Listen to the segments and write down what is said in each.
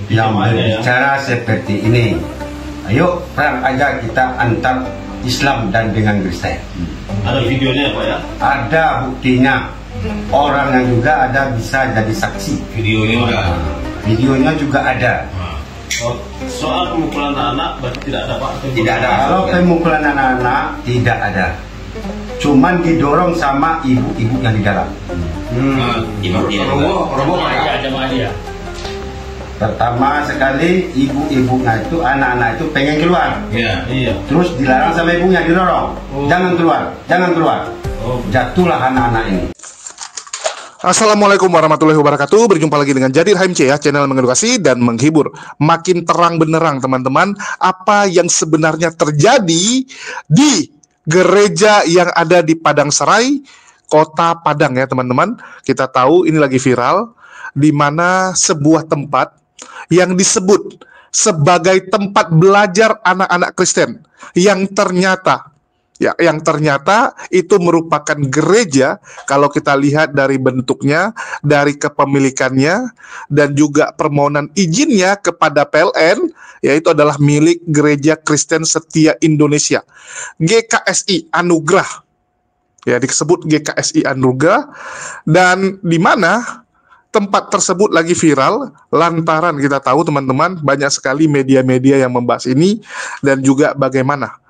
yang berbicara seperti ini. Ayo perang aja kita antar Islam dan dengan Kristen. Ada videonya Pak ya? Ada buktinya. Orangnya juga ada, bisa jadi saksi. Videonya juga ada. Soal pemukulan anak berarti tidak ada Pak? Tidak ada. Kalau pemukulan anak-anak tidak ada. Cuman didorong sama ibu-ibu yang di dalam. Pertama sekali ibu-ibunya itu, anak-anak itu pengen keluar. Iya. Terus dilarang sama ibunya, didorong. Jangan keluar, jangan keluar. Jatuhlah anak-anak ini. Assalamualaikum warahmatullahi wabarakatuh. Berjumpa lagi dengan Jadir HMC ya, channel mengedukasi dan menghibur. Makin terang benerang teman-teman apa yang sebenarnya terjadi di gereja yang ada di Padang Serai, Kota Padang ya teman-teman. Kita tahu ini lagi viral, di mana sebuah tempat yang disebut sebagai tempat belajar anak-anak Kristen yang ternyata itu merupakan gereja. Kalau kita lihat dari bentuknya, dari kepemilikannya, dan juga permohonan izinnya kepada PLN, yaitu adalah milik Gereja Kristen Setia Indonesia, GKSI Anugerah. Ya, disebut GKSI Anugerah, dan di mana tempat tersebut lagi viral lantaran kita tahu teman-teman banyak sekali media-media yang membahas ini, dan juga bagaimana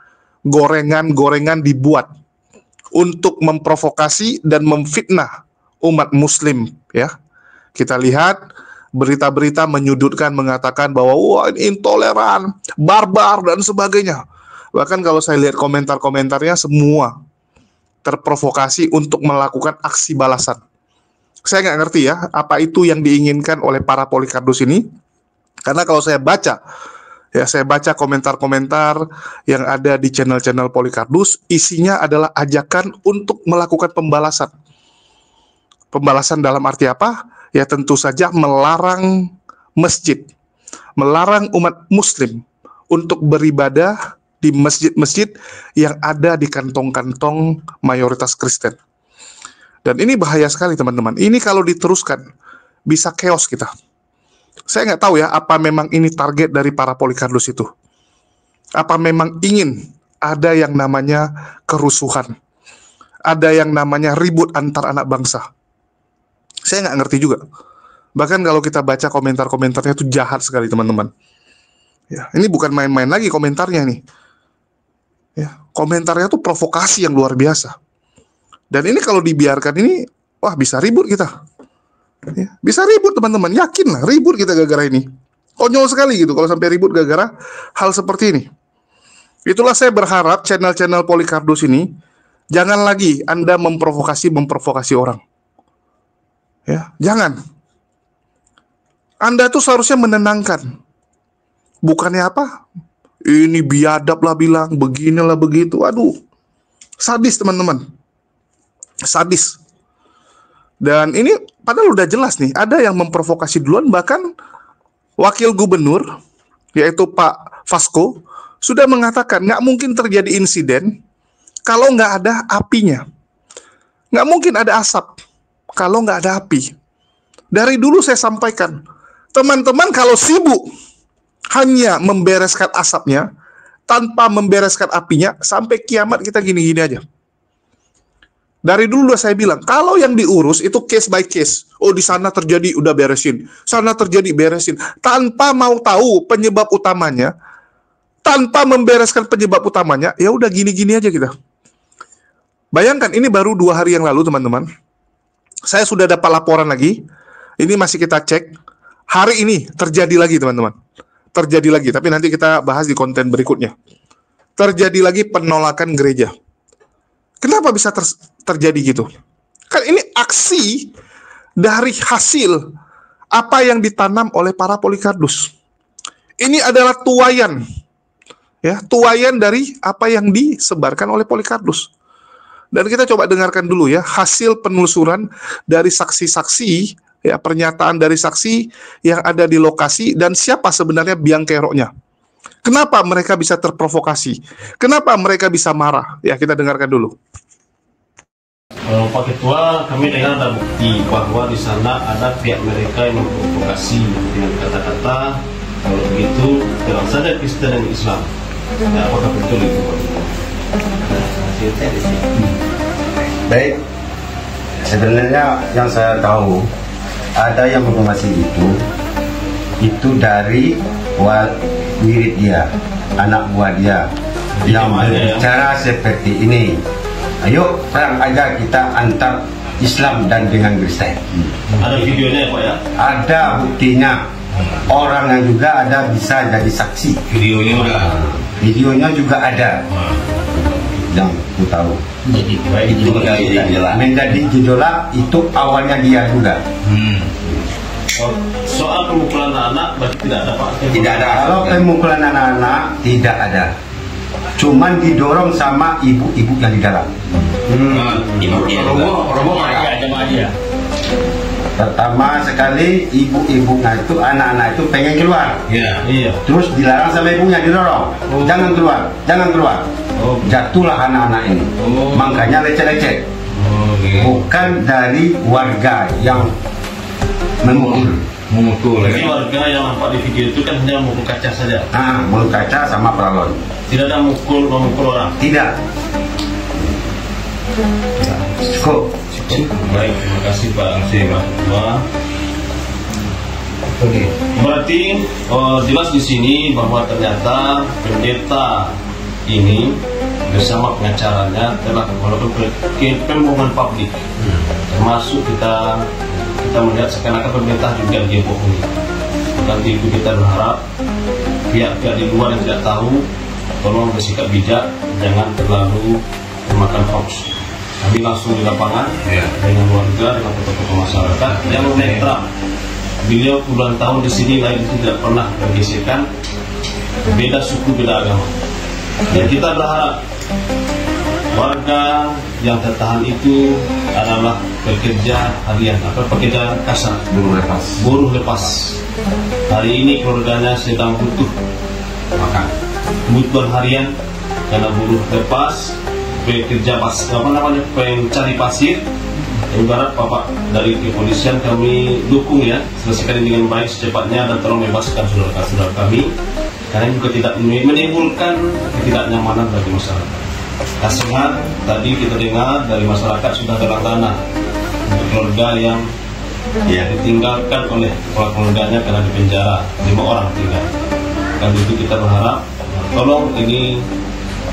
gorengan-gorengan dibuat untuk memprovokasi dan memfitnah umat muslim ya. Kita lihat berita-berita menyudutkan, mengatakan bahwa wah ini intoleran, barbar dan sebagainya. Bahkan kalau saya lihat komentar-komentarnya semua terprovokasi untuk melakukan aksi balasan. Saya nggak ngerti ya apa itu yang diinginkan oleh para Polikardus ini, karena kalau saya baca komentar-komentar yang ada di channel-channel Polikardus, isinya adalah ajakan untuk melakukan pembalasan. Pembalasan dalam arti apa? Ya tentu saja melarang masjid, melarang umat muslim untuk beribadah di masjid-masjid yang ada di kantong-kantong mayoritas Kristen. Dan ini bahaya sekali teman-teman. Ini kalau diteruskan bisa chaos kita. Saya nggak tahu ya, apa memang ini target dari para Polikardus itu? Apa memang ingin ada yang namanya kerusuhan? Ada yang namanya ribut antar anak bangsa? Saya nggak ngerti juga. Bahkan kalau kita baca komentar-komentarnya itu jahat sekali teman-teman. Ya, ini bukan main-main lagi komentarnya nih. Ya, komentarnya tuh provokasi yang luar biasa. Dan ini kalau dibiarkan ini, wah bisa ribut kita. Ya, bisa ribut teman-teman, yakin lah ribut kita gara-gara ini. Konyol sekali gitu kalau sampai ribut gara-gara hal seperti ini. Itulah saya berharap channel-channel Polikardus ini jangan lagi Anda memprovokasi orang. Ya, jangan. Anda tuh seharusnya menenangkan. Bukannya apa? Ini biadab lah bilang, beginilah begitu. Aduh, sadis teman-teman. Sadis. Dan ini padahal udah jelas nih, ada yang memprovokasi duluan, bahkan wakil gubernur, yaitu Pak Vasco, sudah mengatakan nggak mungkin terjadi insiden kalau nggak ada apinya. Nggak mungkin ada asap kalau nggak ada api. Dari dulu saya sampaikan, teman-teman kalau sibuk hanya membereskan asapnya, tanpa membereskan apinya, sampai kiamat kita gini-gini aja. Dari dulu udah saya bilang, kalau yang diurus itu case by case. Oh, di sana terjadi, udah beresin. Sana terjadi, beresin. Tanpa mau tahu penyebab utamanya, tanpa membereskan penyebab utamanya, ya udah gini-gini aja kita. Bayangkan, ini baru 2 hari yang lalu, teman-teman. Saya sudah dapat laporan lagi. Ini masih kita cek. Hari ini terjadi lagi, teman-teman. Terjadi lagi, tapi nanti kita bahas di konten berikutnya. Terjadi lagi penolakan gereja. Kenapa bisa terjadi gitu? Kan ini aksi dari hasil apa yang ditanam oleh para Polikardus. Ini adalah tuaian, ya, tuaian dari apa yang disebarkan oleh Polikardus. Dan kita coba dengarkan dulu ya hasil penelusuran dari saksi-saksi, ya, pernyataan dari saksi yang ada di lokasi dan siapa sebenarnya biang keroknya. Kenapa mereka bisa terprovokasi? Kenapa mereka bisa marah? Ya, kita dengarkan dulu. Pak Ketua, kami dengar ada bukti bahwa di sana ada pihak mereka yang memprovokasi dengan kata-kata kalau begitu terang saja Kristen dan Islam. Ya, apakah betul itu, Pak Ketua? Baik, sebenarnya yang saya tahu ada yang memprovokasi itu dari wirid dia, anak buah dia yang berbicara seperti ini. Ayo perang aja kita antar Islam dan dengan Kristen. Ada videonya ya, Pak ya? Ada buktinya. Orang yang juga ada bisa jadi saksi. Videonya juga ada. Yang ku tahu. Menjadi gejolak itu awalnya dia juga. Soal pemukulan anak berarti tidak ada, Pak? Tidak ada. Kalau pemukulan anak-anak tidak ada. Cuman didorong sama ibu-ibu yang di dalam. Pertama sekali ibu-ibunya itu, anak-anak itu pengen keluar. Iya. Terus dilarang sama ibunya, didorong. Jangan keluar, jangan keluar. Jatuhlah anak-anak ini. Makanya lecet-lecet. Bukan dari warga yang memukul. Jadi warga yang nampak di video itu kan hanya memukul kaca saja. Memukul kaca sama paralon. Tidak ada memukul orang. Tidak. Cukup. Baik, terima kasih Pak Ketua. Berarti jelas di sini bahwa ternyata pendeta ini bersama pengacaranya telah melakukan pembohongan publik, termasuk kita melihat seakan-akan pemerintah juga dibohongi. Nanti itu kita berharap pihak-pihak di luar yang tidak tahu tolong bersikap bijak, jangan terlalu memakan hoax. Kami langsung di lapangan dengan warga, dengan tokoh-tokoh masyarakat yang netral. Beliau puluhan tahun di sini, lain itu tidak pernah bergesekan, beda suku, beda agama. Dan kita berharap warga yang tertahan itu adalah pekerja harian atau pekerja kasar, buruh lepas. Hari ini keluarganya sedang butuh makan, kebutuhan harian karena buruh lepas, pekerja pencari pasir. Ibarat Bapak dari kepolisian kami dukung ya, selesaikan dengan baik secepatnya dan tolong bebaskan saudara-saudara kami, karena juga tidak menimbulkan ketidaknyamanan bagi masyarakat. Kasihan tadi kita dengar dari masyarakat sudah terlantana untuk keluarga yang ditinggalkan oleh keluarganya karena di penjara 5 orang tinggal. Karena itu kita berharap tolong ini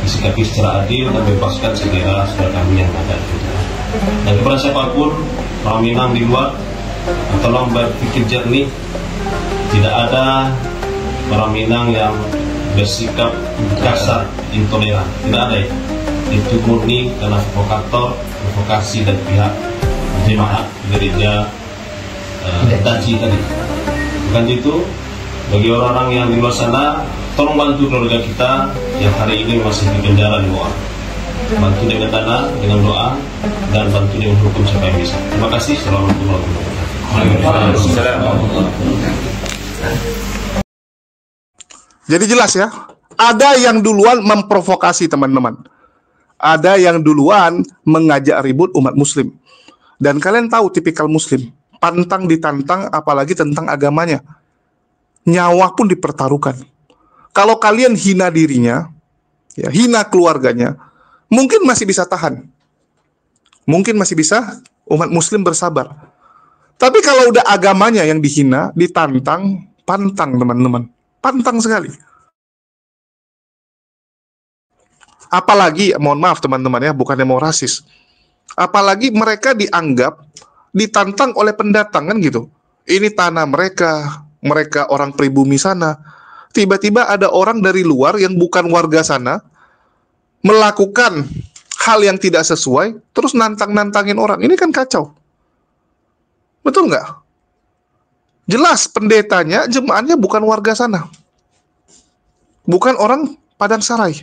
disikapi secara adil dan bebaskan segera saudara kami yang ada di penjara. Dan kepada siapapun orang Minang di luar, tolong berpikir jernih. Tidak ada orang Minang yang bersikap kasar, intoleran. Tidak ada itu. Itu murni karena provokasi dari pihak jemaat gereja Daji tadi. Bukan itu, bagi orang-orang yang di luar sana, tolong bantu keluarga kita yang hari ini masih di penjara di luar. Bantu dengan dana, dengan doa, dan bantu dengan hukum siapa yang bisa. Terima kasih. Assalamualaikum warahmatullahi wabarakatuh. Jadi jelas ya, ada yang duluan memprovokasi teman-teman. Ada yang duluan mengajak ribut umat muslim. Dan kalian tahu tipikal muslim, pantang ditantang apalagi tentang agamanya. Nyawa pun dipertaruhkan. Kalau kalian hina dirinya, ya, hina keluarganya, mungkin masih bisa tahan. Mungkin masih bisa umat muslim bersabar. Tapi kalau udah agamanya yang dihina, ditantang, pantang teman-teman. Pantang sekali. Apalagi, mohon maaf teman-teman ya, bukannya mau rasis. Apalagi mereka dianggap ditantang oleh pendatang kan gitu. Ini tanah mereka, mereka orang pribumi sana. Tiba-tiba ada orang dari luar yang bukan warga sana melakukan hal yang tidak sesuai, terus nantang-nantangin orang. Ini kan kacau. Betul nggak? Jelas pendetanya, jemaatnya bukan warga sana. Bukan orang Padang Sarai.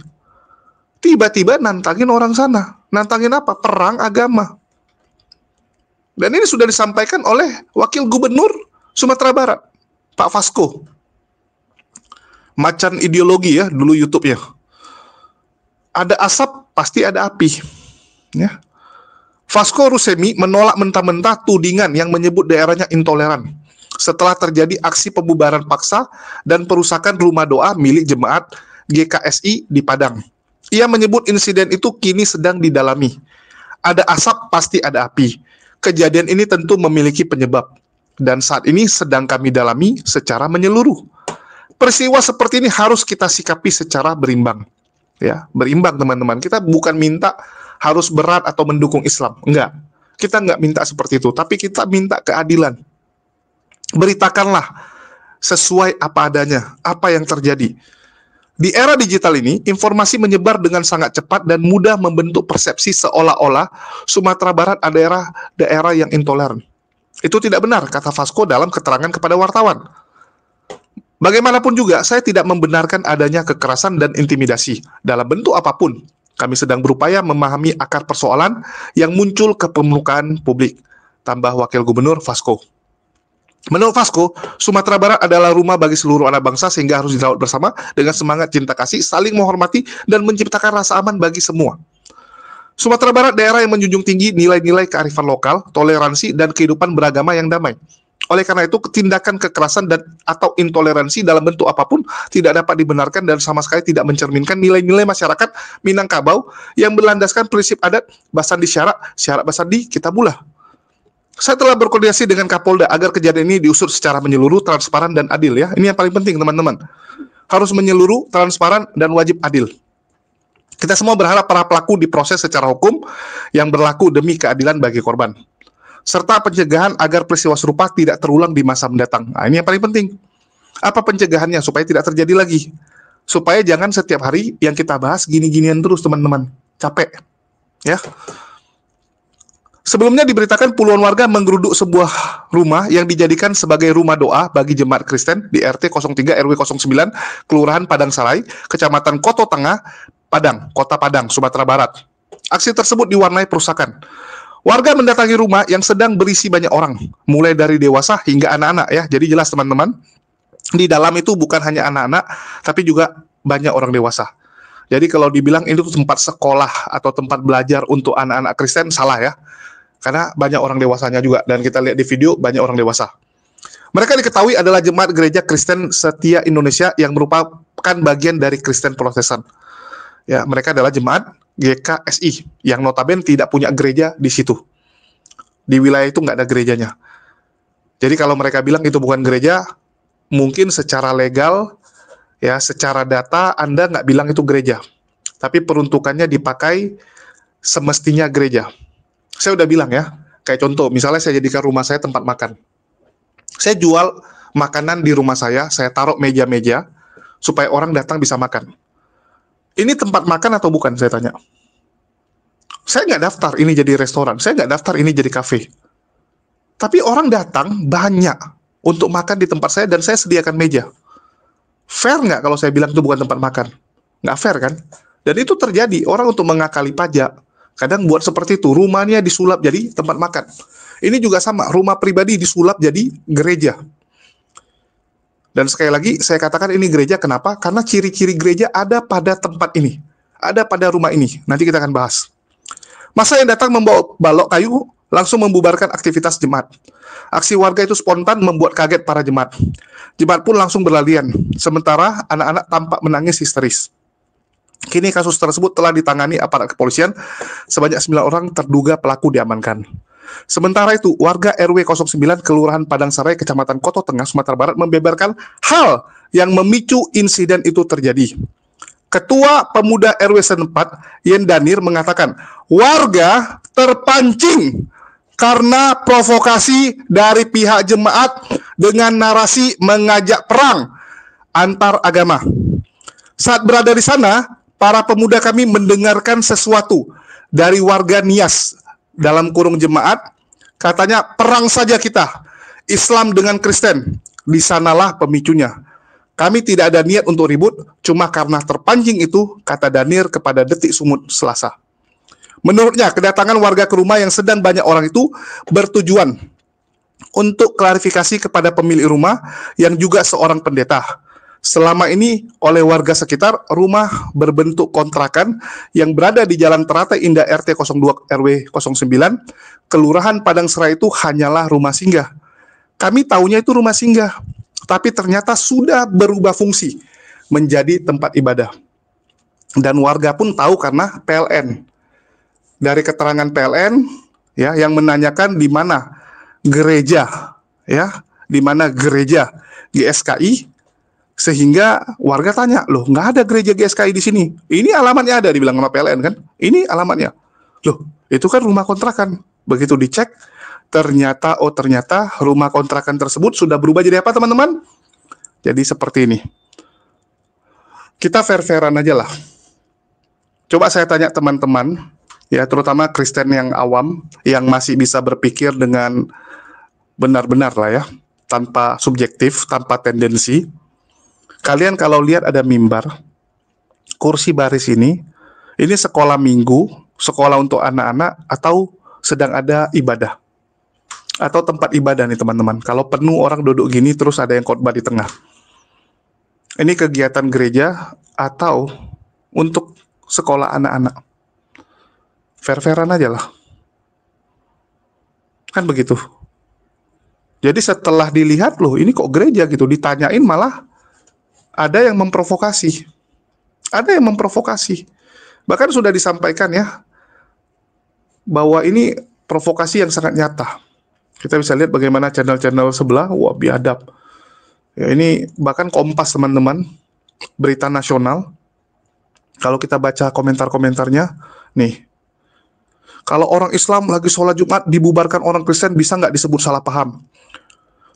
Tiba-tiba nantangin orang sana. Nantangin apa? Perang agama. Dan ini sudah disampaikan oleh Wakil Gubernur Sumatera Barat, Pak Vasco. Macan ideologi ya, dulu YouTube ya. Ada asap, pasti ada api. Ya. Vasco Rusemi menolak mentah-mentah tudingan yang menyebut daerahnya intoleran setelah terjadi aksi pembubaran paksa dan perusakan rumah doa milik jemaat GKSI di Padang. Ia menyebut insiden itu kini sedang didalami. Ada asap, pasti ada api. Kejadian ini tentu memiliki penyebab, dan saat ini sedang kami dalami secara menyeluruh. Peristiwa seperti ini harus kita sikapi secara berimbang. Ya, berimbang teman-teman. Kita bukan minta harus berat atau mendukung Islam. Enggak. Kita enggak minta seperti itu, tapi kita minta keadilan. Beritakanlah sesuai apa adanya, apa yang terjadi. Di era digital ini, informasi menyebar dengan sangat cepat dan mudah membentuk persepsi seolah-olah Sumatera Barat adalah daerah yang intoleran. Itu tidak benar, kata Vasco dalam keterangan kepada wartawan. Bagaimanapun juga, saya tidak membenarkan adanya kekerasan dan intimidasi dalam bentuk apapun. Kami sedang berupaya memahami akar persoalan yang muncul ke permukaan publik, tambah Wakil Gubernur Vasco. Menurut Vasco, Sumatera Barat adalah rumah bagi seluruh anak bangsa sehingga harus dirawat bersama dengan semangat cinta kasih, saling menghormati, dan menciptakan rasa aman bagi semua. Sumatera Barat daerah yang menjunjung tinggi nilai-nilai kearifan lokal, toleransi, dan kehidupan beragama yang damai. Oleh karena itu, tindakan kekerasan dan atau intoleransi dalam bentuk apapun tidak dapat dibenarkan dan sama sekali tidak mencerminkan nilai-nilai masyarakat Minangkabau yang berlandaskan prinsip adat Basandi syarat Basandi Kitabulah. Saya telah berkoordinasi dengan Kapolda agar kejadian ini diusut secara menyeluruh, transparan, dan adil ya. Ini yang paling penting teman-teman. Harus menyeluruh, transparan, dan wajib adil. Kita semua berharap para pelaku diproses secara hukum yang berlaku demi keadilan bagi korban. Serta pencegahan agar peristiwa serupa tidak terulang di masa mendatang. Nah, ini yang paling penting. Apa pencegahannya supaya tidak terjadi lagi? Supaya jangan setiap hari yang kita bahas gini-ginian terus teman-teman. Capek. Ya. Sebelumnya diberitakan puluhan warga menggeruduk sebuah rumah yang dijadikan sebagai rumah doa bagi jemaat Kristen di RT 03 RW 09 Kelurahan Padang Sarai, Kecamatan Koto Tengah, Padang, Kota Padang, Sumatera Barat. Aksi tersebut diwarnai perusakan. Warga mendatangi rumah yang sedang berisi banyak orang, mulai dari dewasa hingga anak-anak ya. Jadi jelas teman-teman, di dalam itu bukan hanya anak-anak, tapi juga banyak orang dewasa. Jadi kalau dibilang itu tempat sekolah atau tempat belajar untuk anak-anak Kristen, salah ya. Karena banyak orang dewasanya juga, dan kita lihat di video banyak orang dewasa. Mereka diketahui adalah jemaat gereja Kristen Setia Indonesia yang merupakan bagian dari Kristen Protestan. Ya, mereka adalah jemaat GKSI yang notabene tidak punya gereja di situ. Di wilayah itu nggak ada gerejanya. Jadi kalau mereka bilang itu bukan gereja, mungkin secara legal, ya secara data Anda nggak bilang itu gereja. Tapi peruntukannya dipakai semestinya gereja. Saya udah bilang ya, kayak contoh, misalnya saya jadikan rumah saya tempat makan. Saya jual makanan di rumah saya taruh meja-meja, supaya orang datang bisa makan. Ini tempat makan atau bukan, saya tanya. Saya nggak daftar ini jadi restoran, saya nggak daftar ini jadi kafe. Tapi orang datang banyak untuk makan di tempat saya, dan saya sediakan meja. Fair nggak kalau saya bilang itu bukan tempat makan? Nggak fair kan? Dan itu terjadi, orang untuk mengakali pajak, kadang buat seperti itu, rumahnya disulap jadi tempat makan. Ini juga sama, rumah pribadi disulap jadi gereja. Dan sekali lagi, saya katakan ini gereja, kenapa? Karena ciri-ciri gereja ada pada tempat ini. Ada pada rumah ini. Nanti kita akan bahas. Masa yang datang membawa balok kayu, langsung membubarkan aktivitas jemaat. Aksi warga itu spontan membuat kaget para jemaat. Jemaat pun langsung berlarian. Sementara anak-anak tampak menangis histeris. Kini kasus tersebut telah ditangani aparat kepolisian, sebanyak 9 orang terduga pelaku diamankan. Sementara itu, warga RW 09 Kelurahan Padang Sarai, Kecamatan Koto Tengah, Sumatera Barat membeberkan hal yang memicu insiden itu terjadi. Ketua Pemuda RW setempat, Yen Danir, mengatakan warga terpancing karena provokasi dari pihak jemaat dengan narasi mengajak perang antar agama. Saat berada di sana, para pemuda kami mendengarkan sesuatu dari warga Nias, dalam kurung jemaat, katanya perang saja kita, Islam dengan Kristen, di sanalah pemicunya. Kami tidak ada niat untuk ribut, cuma karena terpancing itu, kata Danir kepada Detik Sumut Selasa. Menurutnya, kedatangan warga ke rumah yang sedang banyak orang itu bertujuan untuk klarifikasi kepada pemilik rumah yang juga seorang pendeta. Selama ini oleh warga sekitar, rumah berbentuk kontrakan yang berada di Jalan Teratai Indah RT 02 RW 09, Kelurahan Padang Serai itu hanyalah rumah singgah. Kami tahunya itu rumah singgah, tapi ternyata sudah berubah fungsi menjadi tempat ibadah. Dan warga pun tahu karena PLN. Dari keterangan PLN ya yang menanyakan di mana gereja ya, di mana gereja GSKI, sehingga warga tanya, loh nggak ada gereja GSKI di sini. Ini alamatnya ada, dibilang sama PLN kan. Ini alamatnya. Loh, itu kan rumah kontrakan. Begitu dicek, ternyata rumah kontrakan tersebut sudah berubah jadi apa teman-teman? Jadi seperti ini. Kita fair-fairan aja lah. Coba saya tanya teman-teman, ya terutama Kristen yang awam, yang masih bisa berpikir dengan benar-benar lah ya, tanpa subjektif, tanpa tendensi. Kalian kalau lihat ada mimbar, kursi baris ini sekolah minggu, sekolah untuk anak-anak, atau sedang ada ibadah, atau tempat ibadah nih teman-teman. Kalau penuh orang duduk gini, terus ada yang khotbah di tengah. Ini kegiatan gereja atau untuk sekolah anak-anak. Fair-fairan aja lah. Kan begitu. Jadi setelah dilihat, loh ini kok gereja gitu, ditanyain malah ada yang memprovokasi. Ada yang memprovokasi. Bahkan sudah disampaikan ya, bahwa ini provokasi yang sangat nyata. Kita bisa lihat bagaimana channel-channel sebelah, wah biadab. Ya, ini bahkan Kompas teman-teman, berita nasional. Kalau kita baca komentar-komentarnya, nih. Kalau orang Islam lagi sholat Jumat, dibubarkan orang Kristen, bisa nggak disebut salah paham?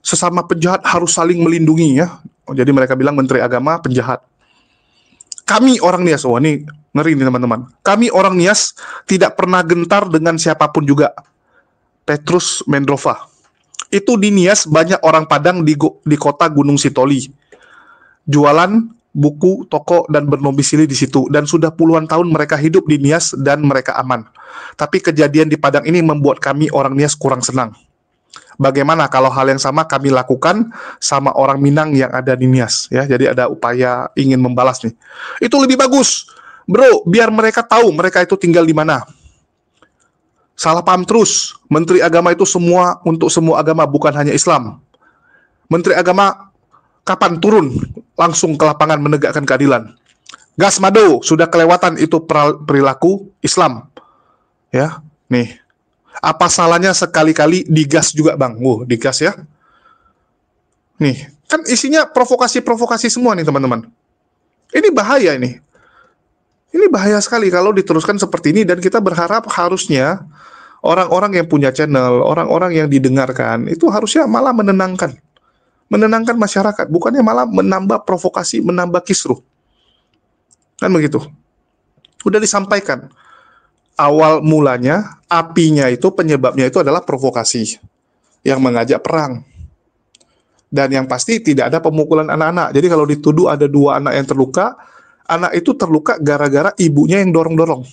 Sesama penjahat harus saling melindungi ya. Jadi mereka bilang Menteri Agama penjahat. Kami orang Nias, wah ini ngeri nih teman-teman. Kami orang Nias tidak pernah gentar dengan siapapun juga. Petrus Mendrova. Itu di Nias banyak orang Padang di kota Gunung Sitoli. Jualan buku, toko, dan bernomisili di situ. Dan sudah puluhan tahun mereka hidup di Nias dan mereka aman. Tapi kejadian di Padang ini membuat kami orang Nias kurang senang. Bagaimana kalau hal yang sama kami lakukan sama orang Minang yang ada di Nias ya. Jadi ada upaya ingin membalas nih. Itu lebih bagus. Bro, biar mereka tahu mereka itu tinggal di mana. Salah paham terus. Menteri Agama itu semua untuk semua agama, bukan hanya Islam. Menteri Agama kapan turun langsung ke lapangan menegakkan keadilan? Gas Mado sudah kelewatan, itu perilaku Islam. Ya, nih. Apa salahnya sekali-kali digas juga bang? Digas ya. Nih, kan isinya provokasi-provokasi semua nih teman-teman. Ini bahaya ini. Ini bahaya sekali kalau diteruskan seperti ini, dan kita berharap harusnya orang-orang yang punya channel, orang-orang yang didengarkan, itu harusnya malah menenangkan masyarakat, bukannya malah menambah provokasi, menambah kisruh. Kan begitu. Udah disampaikan. Awal mulanya, apinya itu, penyebabnya itu adalah provokasi yang mengajak perang. Dan yang pasti tidak ada pemukulan anak-anak. Jadi kalau dituduh ada 2 anak yang terluka, anak itu terluka gara-gara ibunya yang dorong-dorong.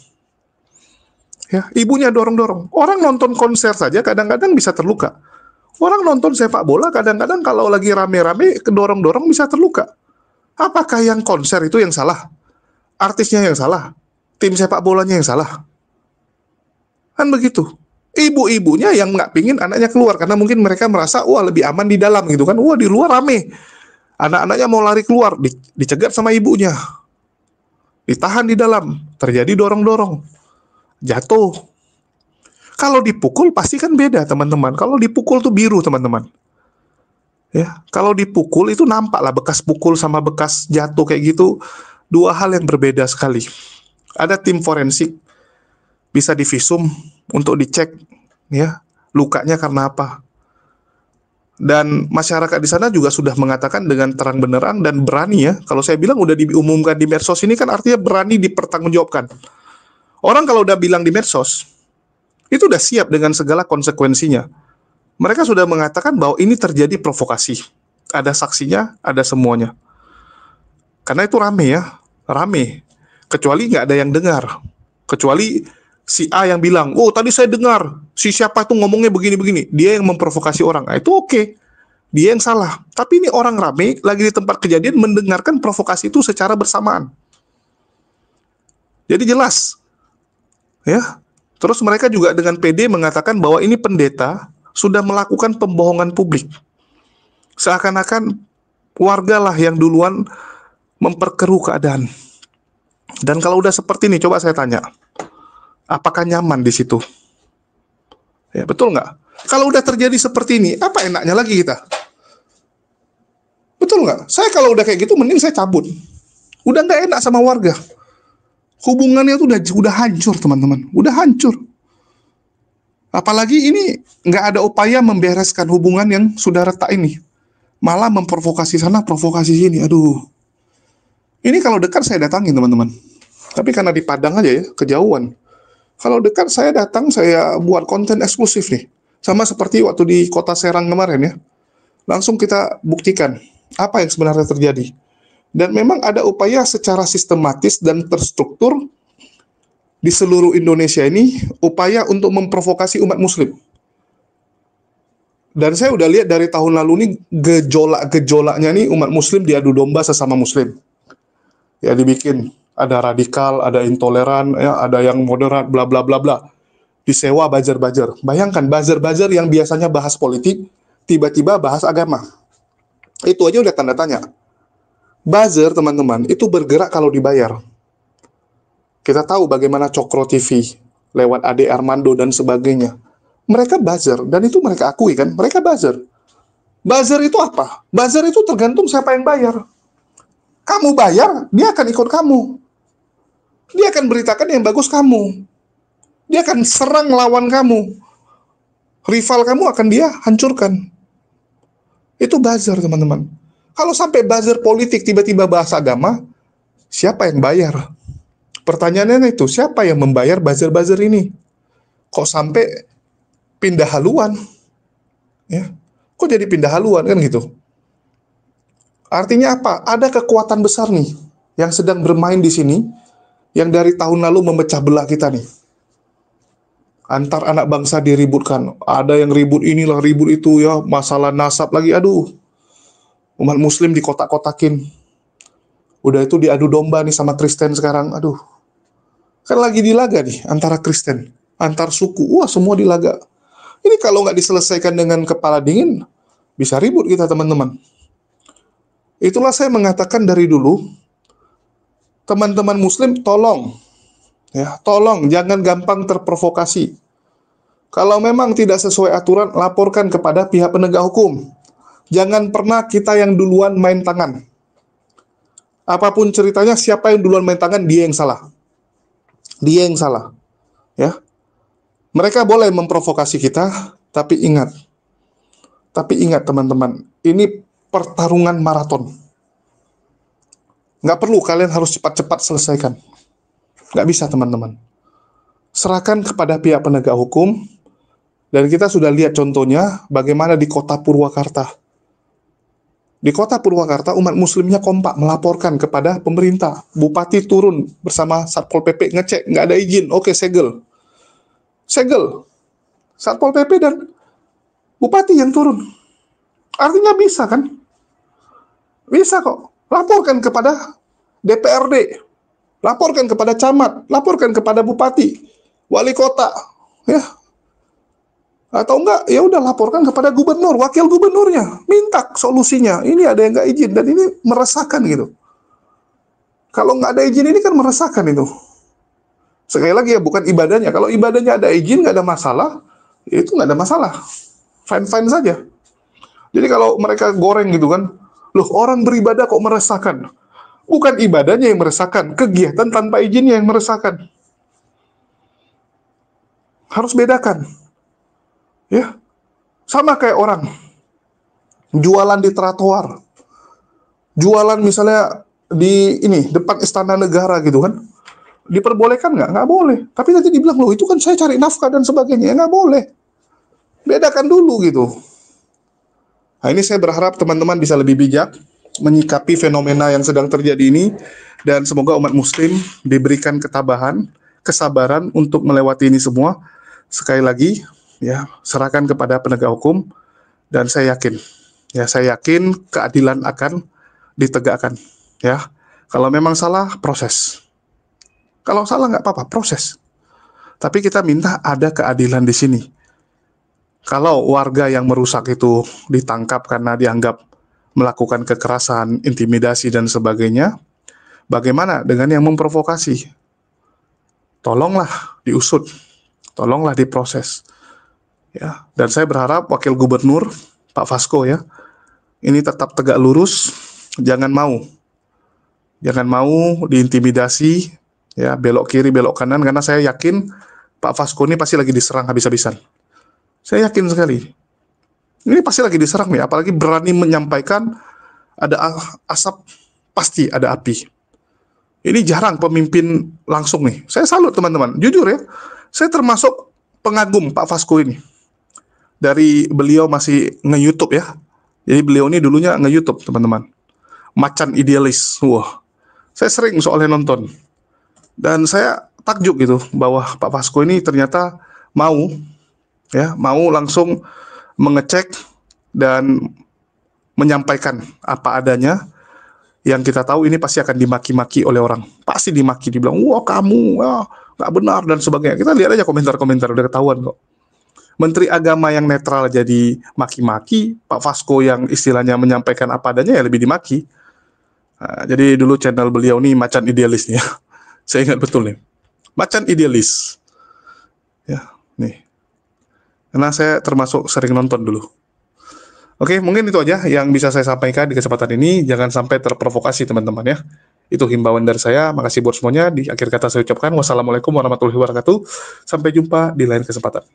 Ya, ibunya dorong-dorong. Orang nonton konser saja kadang-kadang bisa terluka. Orang nonton sepak bola kadang-kadang kalau lagi rame-rame kedorong-dorong bisa terluka. Apakah yang konser itu yang salah? Artisnya yang salah? Tim sepak bolanya yang salah? Kan begitu. Ibu-ibunya yang nggak pingin anaknya keluar karena mungkin mereka merasa wah lebih aman di dalam gitu kan. Wah di luar rame. Anak-anaknya mau lari keluar, dicegat sama ibunya. Ditahan di dalam, terjadi dorong-dorong. Jatuh. Kalau dipukul pasti kan beda teman-teman. Kalau dipukul tuh biru teman-teman. Ya, kalau dipukul itu nampak lah bekas pukul sama bekas jatuh kayak gitu. 2 hal yang berbeda sekali. Ada tim forensik bisa divisum untuk dicek ya lukanya karena apa. Dan masyarakat di sana juga sudah mengatakan dengan terang benderang dan berani ya. Kalau saya bilang udah diumumkan di medsos ini kan artinya berani dipertanggungjawabkan. Orang kalau udah bilang di medsos itu udah siap dengan segala konsekuensinya. Mereka sudah mengatakan bahwa ini terjadi provokasi. Ada saksinya, ada semuanya. Karena itu rame ya, rame. Kecuali nggak ada yang dengar. Kecuali si A yang bilang, oh tadi saya dengar, si siapa tuh ngomongnya begini-begini. Dia yang memprovokasi orang. Nah, itu oke. Dia yang salah. Tapi ini orang rame lagi di tempat kejadian mendengarkan provokasi itu secara bersamaan. Jadi jelas. Ya. Terus mereka juga dengan pede mengatakan bahwa ini pendeta sudah melakukan pembohongan publik. Seakan-akan warga lah yang duluan memperkeruh keadaan. Dan kalau udah seperti ini, coba saya tanya, apakah nyaman di situ? Ya, betul nggak? Kalau udah terjadi seperti ini, apa enaknya lagi kita? Betul nggak? Saya kalau udah kayak gitu, mending saya cabut. Udah nggak enak sama warga. Hubungannya tuh udah hancur, teman-teman. Udah hancur. Apalagi ini nggak ada upaya membereskan hubungan yang sudah retak ini. Malah memprovokasi sana, provokasi sini. Aduh. Ini kalau dekat saya datangin, teman-teman. Tapi karena di Padang aja ya, kejauhan. Kalau dekat saya datang, saya buat konten eksklusif nih. Sama seperti waktu di kota Serang kemarin ya. Langsung kita buktikan apa yang sebenarnya terjadi. Dan memang ada upaya secara sistematis dan terstruktur di seluruh Indonesia ini, upaya untuk memprovokasi umat muslim. Dan saya udah lihat dari tahun lalu nih, gejolak-gejolaknya nih umat muslim diadu domba sesama muslim. Ya dibikin, ada radikal, ada intoleran, ya, ada yang moderat, bla bla bla bla. Disewa buzzer-buzzer. Bayangkan buzzer-buzzer yang biasanya bahas politik, tiba-tiba bahas agama. Itu aja udah tanda tanya. Buzzer, teman-teman, itu bergerak kalau dibayar. Kita tahu bagaimana Cokro TV, lewat Ade Armando dan sebagainya. Mereka buzzer, dan itu mereka akui kan, mereka buzzer. Buzzer itu apa? Buzzer itu tergantung siapa yang bayar. Kamu bayar, dia akan ikut kamu. Dia akan beritakan yang bagus kamu. Dia akan serang lawan kamu. Rival kamu akan dia hancurkan. Itu buzzer, teman-teman. Kalau sampai buzzer politik tiba-tiba bahas agama, siapa yang bayar? Pertanyaannya itu, siapa yang membayar buzzer-buzzer ini? Kok sampai pindah haluan? Ya, kok jadi pindah haluan kan gitu? Artinya apa? Ada kekuatan besar nih yang sedang bermain di sini, yang dari tahun lalu memecah belah kita nih. Antar anak bangsa diributkan. Ada yang ribut inilah, ribut itu ya, masalah nasab lagi, aduh. Umat muslim dikotak-kotakin. Udah itu diadu domba nih sama Kristen sekarang, aduh. Kan lagi dilaga nih, antara Kristen, antar suku, wah semua dilaga. Ini kalau nggak diselesaikan dengan kepala dingin, bisa ribut kita, teman-teman. Itulah saya mengatakan dari dulu, teman-teman muslim tolong, ya, tolong jangan gampang terprovokasi. Kalau memang tidak sesuai aturan, laporkan kepada pihak penegak hukum. Jangan pernah kita yang duluan main tangan. Apapun ceritanya, siapa yang duluan main tangan, dia yang salah. Dia yang salah. Ya. Mereka boleh memprovokasi kita, tapi ingat teman-teman, ini pertarungan maraton. Nggak perlu kalian harus cepat-cepat selesaikan. Nggak bisa, teman-teman. Serahkan kepada pihak penegak hukum. Dan kita sudah lihat contohnya bagaimana di kota Purwakarta. Di kota Purwakarta, umat muslimnya kompak melaporkan kepada pemerintah. Bupati turun bersama Satpol PP ngecek, nggak ada izin, oke, segel. Segel. Satpol PP dan bupati yang turun. Artinya bisa kan? Bisa kok. Laporkan kepada DPRD. Laporkan kepada camat. Laporkan kepada bupati. Wali kota. Ya. Atau enggak, ya udah laporkan kepada gubernur, wakil gubernurnya, minta solusinya. Ini ada yang nggak izin dan ini meresahkan gitu. Kalau nggak ada izin ini kan meresahkan itu. Sekali lagi ya, bukan ibadahnya. Kalau ibadahnya ada izin, nggak ada masalah, ya itu nggak ada masalah, fine-fine saja. Jadi kalau mereka goreng gitu kan, loh orang beribadah kok meresahkan? Bukan ibadahnya yang meresahkan, kegiatan tanpa izinnya yang meresahkan. Harus bedakan. Ya, sama kayak orang jualan di trotoar, jualan misalnya di ini depan Istana Negara gitu kan, diperbolehkan nggak? Nggak boleh. Tapi nanti dibilang loh itu kan saya cari nafkah dan sebagainya, ya, nggak boleh. Bedakan dulu gitu. Nah ini saya berharap teman-teman bisa lebih bijak menyikapi fenomena yang sedang terjadi ini, dan semoga umat Muslim diberikan ketabahan, kesabaran untuk melewati ini semua. Sekali lagi. Ya, serahkan kepada penegak hukum, dan saya yakin Ya, saya yakin keadilan akan ditegakkan. Ya, kalau memang salah, proses. Kalau salah nggak apa-apa, proses. Tapi kita minta ada keadilan di sini. Kalau warga yang merusak itu ditangkap karena dianggap melakukan kekerasan, intimidasi, dan sebagainya, bagaimana dengan yang memprovokasi? Tolonglah diusut, tolonglah diproses. Ya, dan saya berharap Wakil Gubernur Pak Fasko ya, ini tetap tegak lurus, jangan mau diintimidasi, ya belok kiri belok kanan, karena saya yakin Pak Fasko ini pasti lagi diserang habis-habisan. Saya yakin sekali. Ini pasti lagi diserang nih, apalagi berani menyampaikan ada asap, pasti ada api. Ini jarang pemimpin langsung nih. Saya salut teman-teman, jujur ya. Saya termasuk pengagum Pak Fasko ini. Dari beliau masih nge-YouTube ya. Jadi beliau ini dulunya nge-YouTube teman-teman. Macan Idealis. Wah, saya sering soalnya nonton. Dan saya takjub gitu bahwa Pak Fasko ini ternyata mau langsung mengecek dan menyampaikan apa adanya, yang kita tahu ini pasti akan dimaki-maki oleh orang. Pasti dimaki, dibilang, wah kamu, nggak benar, dan sebagainya. Kita lihat aja komentar-komentar, udah ketahuan kok. Menteri Agama yang netral jadi maki-maki, Pak Fasko yang istilahnya menyampaikan apa adanya ya lebih dimaki. Nah, jadi dulu channel beliau nih Macan Idealis nih ya. Saya ingat betul nih. Macan Idealis. Ya, nih. Karena saya termasuk sering nonton dulu. Oke, mungkin itu aja yang bisa saya sampaikan di kesempatan ini. Jangan sampai terprovokasi teman-teman ya. Itu himbauan dari saya. Makasih buat semuanya. Di akhir kata saya ucapkan wassalamualaikum warahmatullahi wabarakatuh. Sampai jumpa di lain kesempatan.